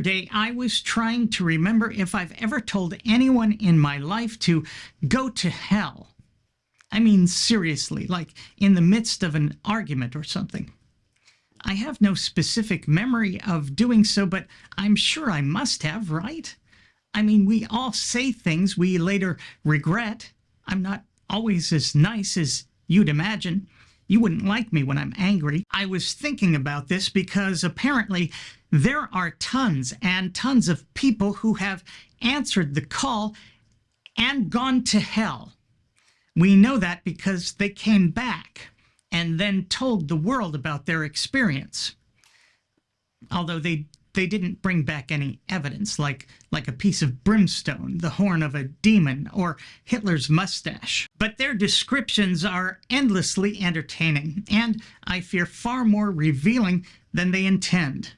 day, I was trying to remember if I've ever told anyone in my life to go to hell. I mean, seriously, like in the midst of an argument or something. I have no specific memory of doing so, but I'm sure I must have, right? I mean, we all say things we later regret. I'm not always as nice as you'd imagine. You wouldn't like me when I'm angry. I was thinking about this because apparently there are tons and tons of people who have answered the call and gone to hell. We know that because they came back and then told the world about their experience. Although they didn't bring back any evidence, like a piece of brimstone, the horn of a demon, or Hitler's mustache. But their descriptions are endlessly entertaining, and I fear far more revealing than they intend.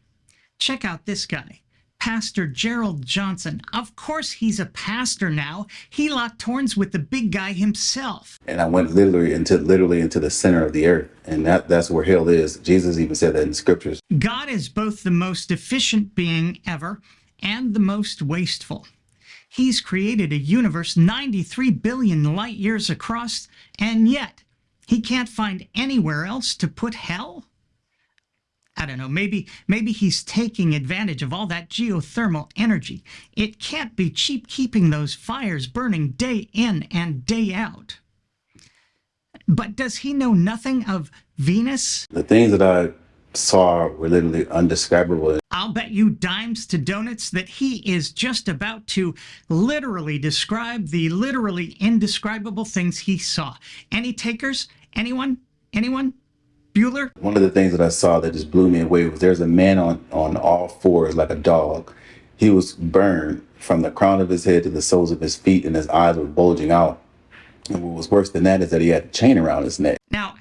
Check out this guy, Pastor Gerald Johnson. Of course he's a pastor now. He locked horns with the big guy himself. And I went literally into the center of the earth. And that's where hell is. Jesus even said that in scriptures. God is both the most efficient being ever and the most wasteful. He's created a universe 93 billion light years across, and yet he can't find anywhere else to put hell? I don't know, maybe he's taking advantage of all that geothermal energy. It can't be cheap keeping those fires burning day in and day out. But does he know nothing of Venus? The things that I saw were literally undescribable. I'll bet you dimes to donuts that he is just about to literally describe the literally indescribable things he saw. Any takers? Anyone? Bueller? One of the things that I saw that just blew me away was there's a man on all fours like a dog. He was burned from the crown of his head to the soles of his feet, and his eyes were bulging out. And what was worse than that is that he had a chain around his neck. Now,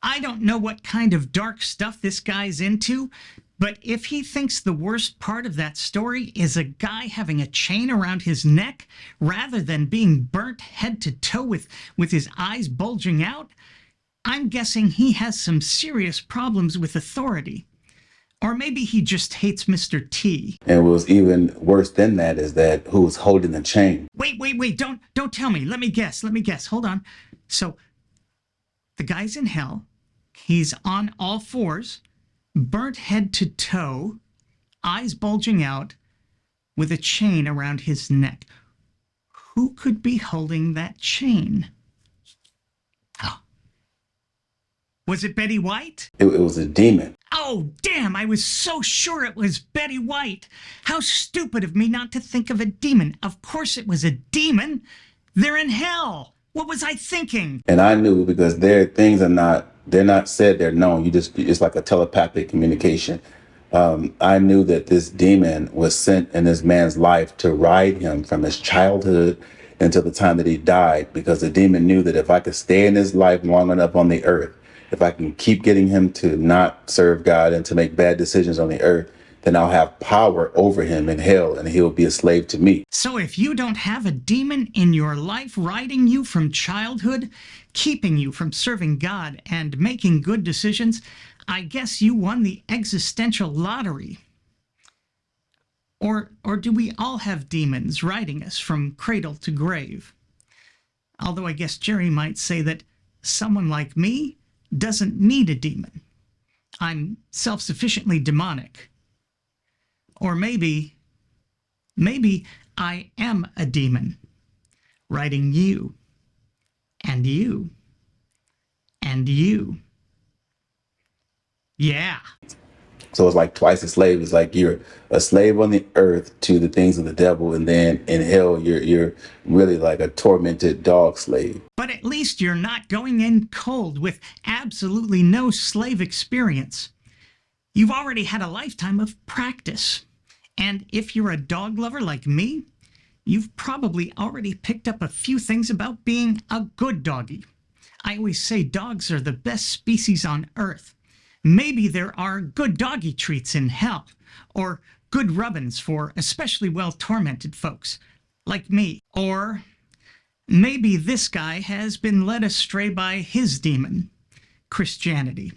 I don't know what kind of dark stuff this guy's into, but if he thinks the worst part of that story is a guy having a chain around his neck rather than being burnt head to toe with his eyes bulging out, I'm guessing he has some serious problems with authority. Or maybe he just hates Mr. T. And what was even worse than that is that who was holding the chain. Wait, don't tell me. Let me guess. Hold on. So, the guy's in hell. He's on all fours, burnt head to toe, eyes bulging out, with a chain around his neck. Who could be holding that chain? Oh. Was it Betty White? It was a demon. Oh, damn, I was so sure it was Betty White. How stupid of me not to think of a demon. Of course it was a demon. They're in hell. What was I thinking? And I knew because they're not said, they're known. It's like a telepathic communication. I knew that this demon was sent in this man's life to ride him from his childhood until the time that he died, because the demon knew that if I could stay in his life long enough on the earth, if I can keep getting him to not serve God and to make bad decisions on the earth, then I'll have power over him in hell and he'll be a slave to me. So if you don't have a demon in your life riding you from childhood, keeping you from serving God and making good decisions, I guess you won the existential lottery. Or do we all have demons riding us from cradle to grave? Although I guess Jerry might say that someone like me doesn't need a demon. I'm self-sufficiently demonic. Or maybe I am a demon, riding you, and you, and you. Yeah. So it's like twice a slave. It's like you're a slave on the earth to the things of the devil, and then in hell you're really like a tormented dog slave. But at least you're not going in cold with absolutely no slave experience. You've already had a lifetime of practice. And if you're a dog lover like me, you've probably already picked up a few things about being a good doggy. I always say dogs are the best species on earth. Maybe there are good doggy treats in hell, or good rubbins for especially well-tormented folks, like me. Or maybe this guy has been led astray by his demon, Christianity,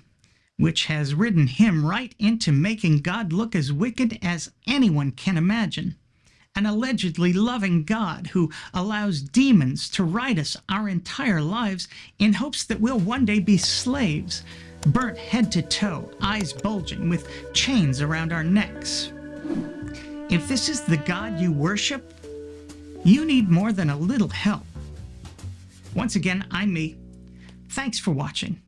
which has ridden him right into making God look as wicked as anyone can imagine. An allegedly loving God who allows demons to ride us our entire lives in hopes that we'll one day be slaves, burnt head to toe, eyes bulging, with chains around our necks. If this is the God you worship, you need more than a little help. Once again, I'm me. Thanks for watching.